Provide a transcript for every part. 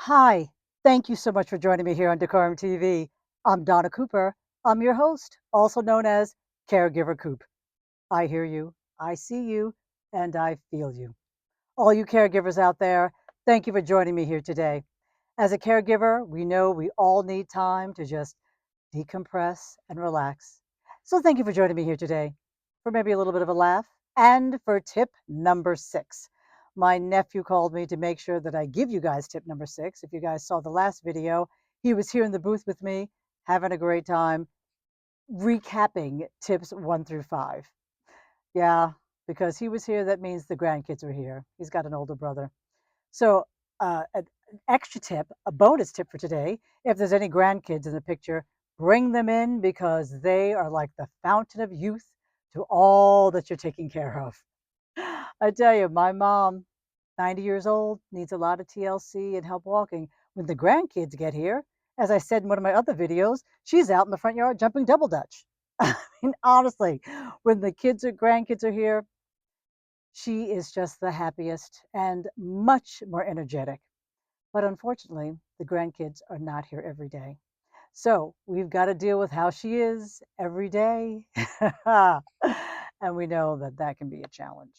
Hi, thank you so much for joining me here on Decorum TV. I'm Donna Cooper. I'm your host, also known as Caregiver Coop. I hear you, I see you, and I feel you. All you caregivers out there, thank you for joining me here today. As a caregiver, we know we all need time to just decompress and relax. So thank you for joining me here today for maybe a little bit of a laugh and for tip number 6. My nephew called me to make sure that I give you guys tip number 6. If you guys saw the last video, he was here in the booth with me having a great time recapping tips 1 through 5. Yeah, because he was here, that means the grandkids are here. He's got an older brother. So, an extra tip, a bonus tip for today, if there's any grandkids in the picture, bring them in because they are like the fountain of youth to all that you're taking care of. I tell you, my mom, 90 years old, needs a lot of TLC and help walking. When the grandkids get here, as I said in one of my other videos, she's out in the front yard jumping double dutch. I mean, honestly, when the grandkids are here, she is just the happiest and much more energetic. But unfortunately, the grandkids are not here every day. So we've got to deal with how she is every day. And we know that that can be a challenge.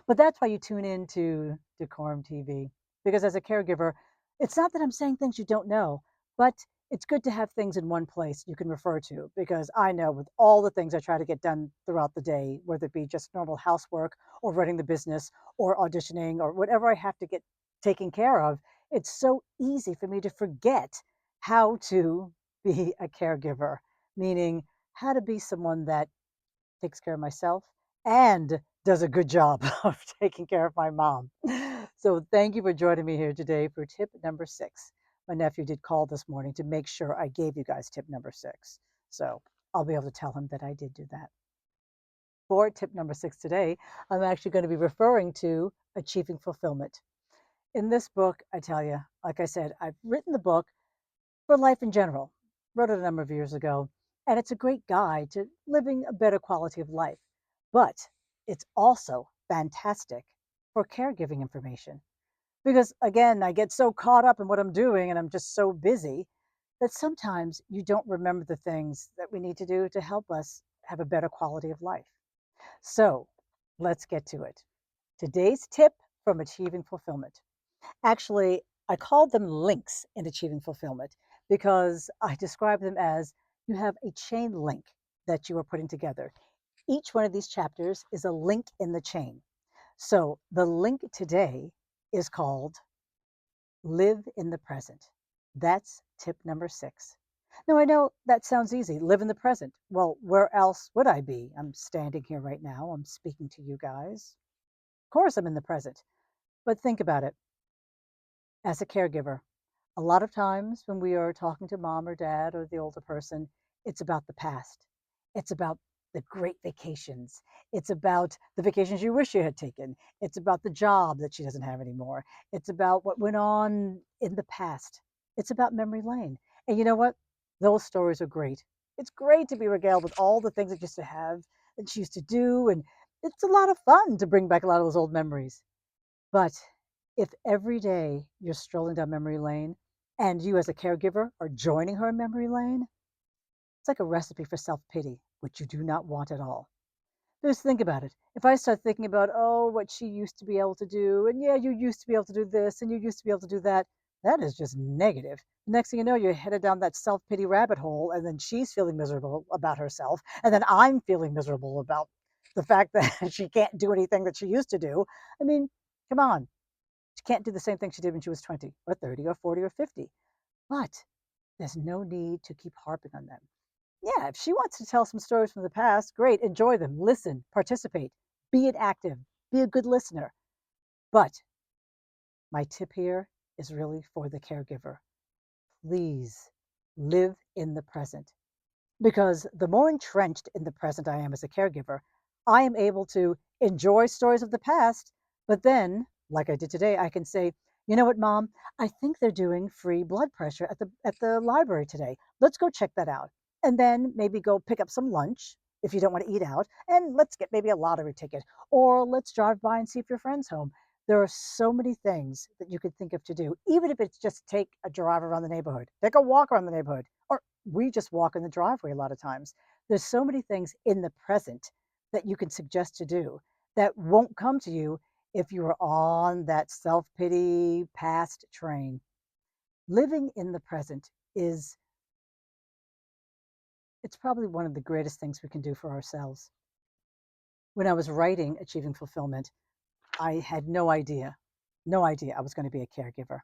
But that's why you tune in to Decorum TV. Because as a caregiver, it's not that I'm saying things you don't know, but it's good to have things in one place you can refer to. Because I know with all the things I try to get done throughout the day, whether it be just normal housework or running the business or auditioning or whatever I have to get taken care of, it's so easy for me to forget how to be a caregiver, meaning how to be someone that takes care of myself and does a good job of taking care of my mom. So thank you for joining me here today for tip number 6. My nephew did call this morning to make sure I gave you guys tip number 6. So I'll be able to tell him that I did do that. For tip number 6 today, I'm actually going to be referring to achieving fulfillment. In this book, I tell you, like I said, I've written the book for life in general. Wrote it a number of years ago, and it's a great guide to living a better quality of life. But it's also fantastic for caregiving information because, again, I get so caught up in what I'm doing and I'm just so busy that sometimes you don't remember the things that we need to do to help us have a better quality of life. So let's get to it. Today's tip from Achieving Fulfillment. Actually, I called them links in achieving fulfillment because I describe them as you have a chain link that you are putting together. Each one of these chapters is a link in the chain. So the link today is called Live in the Present. That's tip number 6. Now, I know that sounds easy. Live in the present. Well, where else would I be? I'm standing here right now. I'm speaking to you guys. Of course, I'm in the present. But think about it as a caregiver. A lot of times when we are talking to mom or dad or the older person, it's about the past. It's about the great vacations. It's about the vacations you wish you had taken. It's about the job that she doesn't have anymore. It's about what went on in the past. It's about memory lane. And you know what? Those stories are great. It's great to be regaled with all the things that used to have that she used to do. And it's a lot of fun to bring back a lot of those old memories. But if every day you're strolling down memory lane and you as a caregiver are joining her in memory lane, it's like a recipe for self-pity, which you do not want at all. Just think about it. If I start thinking about, oh, what she used to be able to do, and yeah, you used to be able to do this, and you used to be able to do that, that is just negative. Next thing you know, you're headed down that self pity rabbit hole, and then she's feeling miserable about herself, and then I'm feeling miserable about the fact that she can't do anything that she used to do. I mean, come on. She can't do the same thing she did when she was 20 or 30 or 40 or 50. But there's no need to keep harping on them. Yeah, if she wants to tell some stories from the past, great, enjoy them, listen, participate, be it active, be a good listener. But my tip here is really for the caregiver. Please live in the present because the more entrenched in the present I am as a caregiver, I am able to enjoy stories of the past, but then, like I did today, I can say, you know what, mom, I think they're doing free blood pressure at the library today. Let's go check that out. And then maybe go pick up some lunch if you don't want to eat out, and let's get maybe a lottery ticket, or let's drive by and see if your friend's home. There are so many things that you could think of to do, even if it's just take a drive around the neighborhood, take a walk around the neighborhood, or we just walk in the driveway a lot of times. There's so many things in the present that you can suggest to do that won't come to you if you are on that self pity past train. Living in the present is it's probably one of the greatest things we can do for ourselves. When I was writing Achieving Fulfillment, I had no idea I was going to be a caregiver.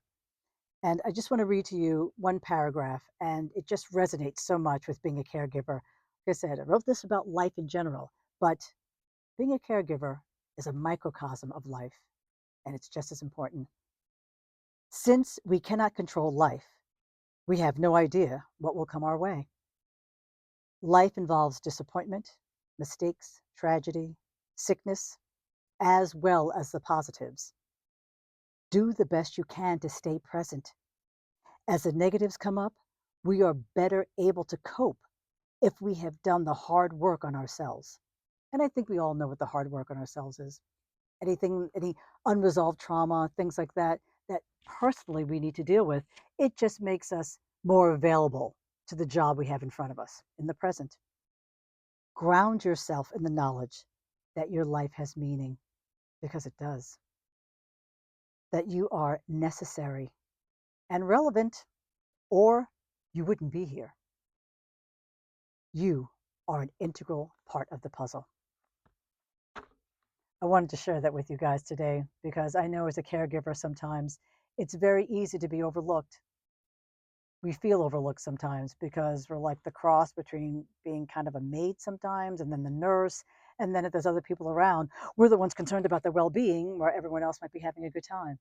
And I just want to read to you one paragraph, and it just resonates so much with being a caregiver. Like I said, I wrote this about life in general, but being a caregiver is a microcosm of life, and it's just as important. Since we cannot control life, we have no idea what will come our way. Life involves disappointment, mistakes, tragedy, sickness, as well as the positives. Do the best you can to stay present. As the negatives come up, we are better able to cope if we have done the hard work on ourselves. And I think we all know what the hard work on ourselves is. Anything, any unresolved trauma, things like that, that personally we need to deal with, it just makes us more available to the job we have in front of us in the present. Ground yourself in the knowledge that your life has meaning, because it does, that you are necessary and relevant, or you wouldn't be here. You are an integral part of the puzzle. I wanted to share that with you guys today because I know as a caregiver, sometimes it's very easy to be overlooked. We feel overlooked sometimes because we're like the cross between being kind of a maid sometimes and then the nurse. And then if there's other people around, we're the ones concerned about their well being where everyone else might be having a good time.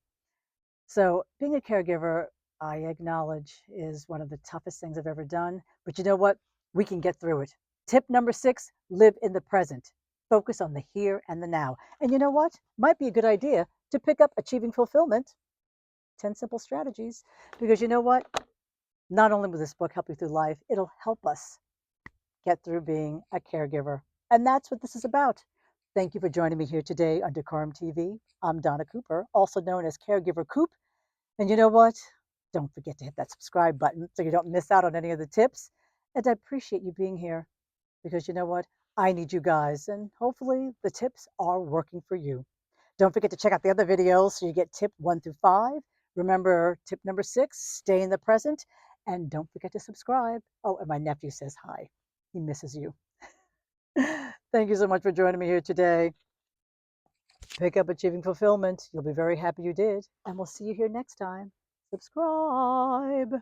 So, being a caregiver, I acknowledge, is one of the toughest things I've ever done. But you know what? We can get through it. Tip number 6, live in the present. Focus on the here and the now. And you know what? Might be a good idea to pick up Achieving Fulfillment 10 Simple Strategies. Because you know what? Not only will this book help you through life, it'll help us get through being a caregiver. And that's what this is about. Thank you for joining me here today on Decorum TV. I'm Donna Cooper, also known as Caregiver Coop. And you know what? Don't forget to hit that subscribe button so you don't miss out on any of the tips. And I appreciate you being here because you know what? I need you guys, and hopefully the tips are working for you. Don't forget to check out the other videos so you get tip 1 through 5. Remember tip number 6, stay in the present. And don't forget to subscribe. Oh, and my nephew says hi. He misses you. Thank you so much for joining me here today. Pick up Achieving Fulfillment. You'll be very happy you did. And we'll see you here next time. Subscribe.